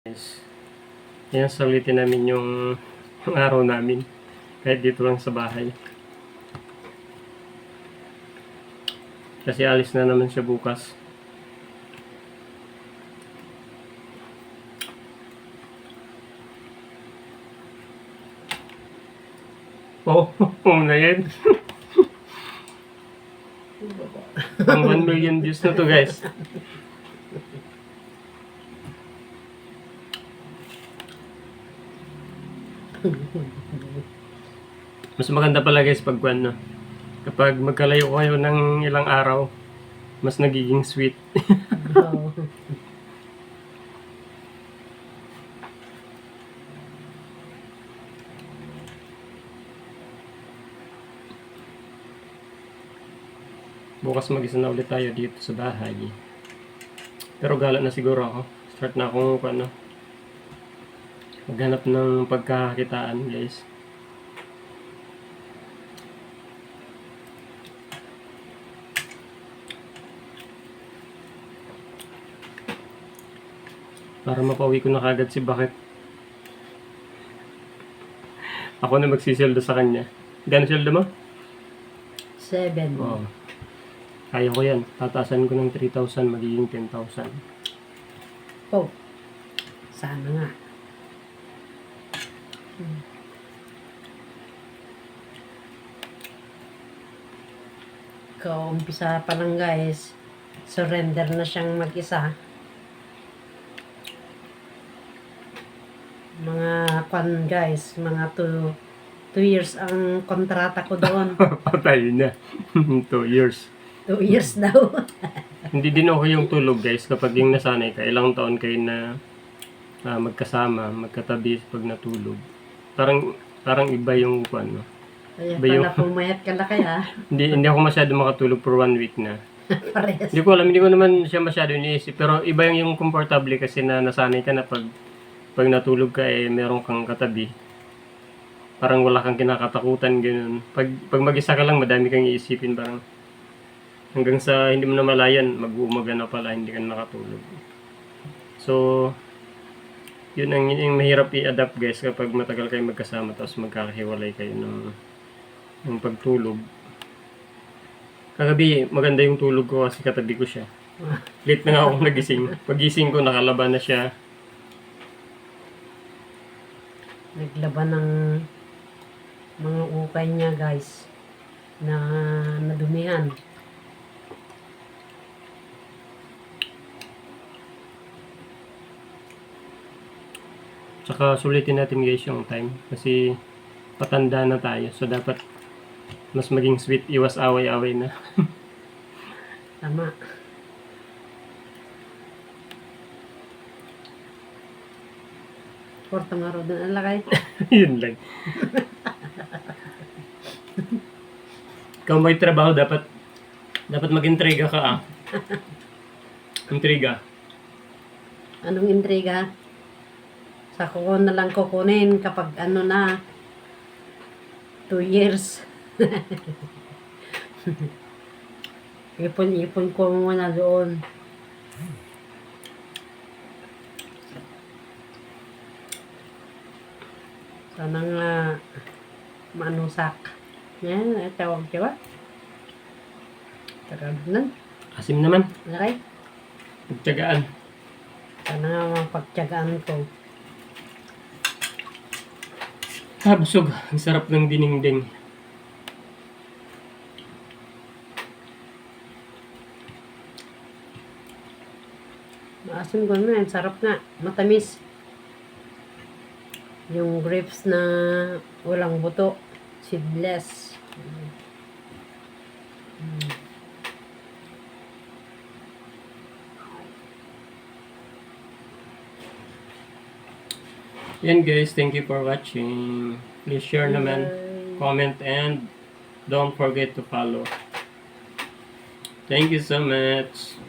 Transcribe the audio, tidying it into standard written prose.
Guys, yan sulitin namin yung araw namin kahit dito lang sa bahay kasi alis na naman siya bukas. Oo na yan. Ang 1 million views na to, guys. Mas maganda pala, guys, pag no, kapag magkalayo kayo ng ilang araw, mas nagiging sweet. Bukas mag-isa na ulit tayo dito sa bahay. Pero gala na siguro ako. Start na akong maghanap ng pagkakakitaan, guys. Para mapauwi ko na kagad si Bakit. Ako na magsiseldo sa kanya. Gano'n seldo mo? 7. Oo. Kaya ko yan. Tatasan ko ng 3,000, magiging 10,000. Oh, sana nga. Kaumpisa pa lang, guys. Surrender na siyang mag-isa. Mga guys, mga 2 years ang kontrata ko doon. Patay na. 2 years. 2 years daw. Hindi din okay yung tulog, guys, kapag yung nasanay ka. Ilang taon kayo na magkasama, magkatabi pag natulog. Parang iba yung ano. Kaya Iba yung, pala pumayat ka na kaya. hindi ako masyado makatulog for 1 week na. Parehas. Hindi ko alam, hindi ko naman siya masyado iniisip. Pero iba yung comfortable kasi na nasanay ka na pag natulog ka meron kang katabi. Parang wala kang kinakatakutan, gano'n. Pag mag-isa ka lang, madami kang iisipin, parang hanggang sa hindi mo na malayan, mag-uumaga na pala, hindi ka nakatulog. So, yun ang mahirap i-adapt, guys, kapag matagal kayo magkasama tapos magkakahiwalay kayo ng pagtulog. Kagabi, maganda yung tulog ko kasi katabi ko siya. Late na nga ako nagising. Pagising ko, nakalaban na siya. Naglaban ng mga ukay niya, guys, na nadumihan. Tsaka sulitin natin, guys, yung time kasi patanda na tayo. So dapat mas maging sweet, iwas away-away na. Tama. Porta nga doon ang lakay. Yun lang. Ikaw may trabaho, dapat mag-intriga ka. Intriga. Anong intriga? Sa ko na lang kukunin kapag ano na 2 years. Ipon ko muna doon. Sana nga manusak. Yan, tawag siya ba? Tagalog nun. Asim naman. Okay? Pagtyagaan. Sana nga mapagtyagaan ko. Busog. Ang sarap ng dinengdeng. Maasim ko na, sarap nga. Matamis. Yung grapes na walang buto. Seedless. Yan, guys, thank you for watching. Please share naman, comment, and don't forget to follow. Thank you so much.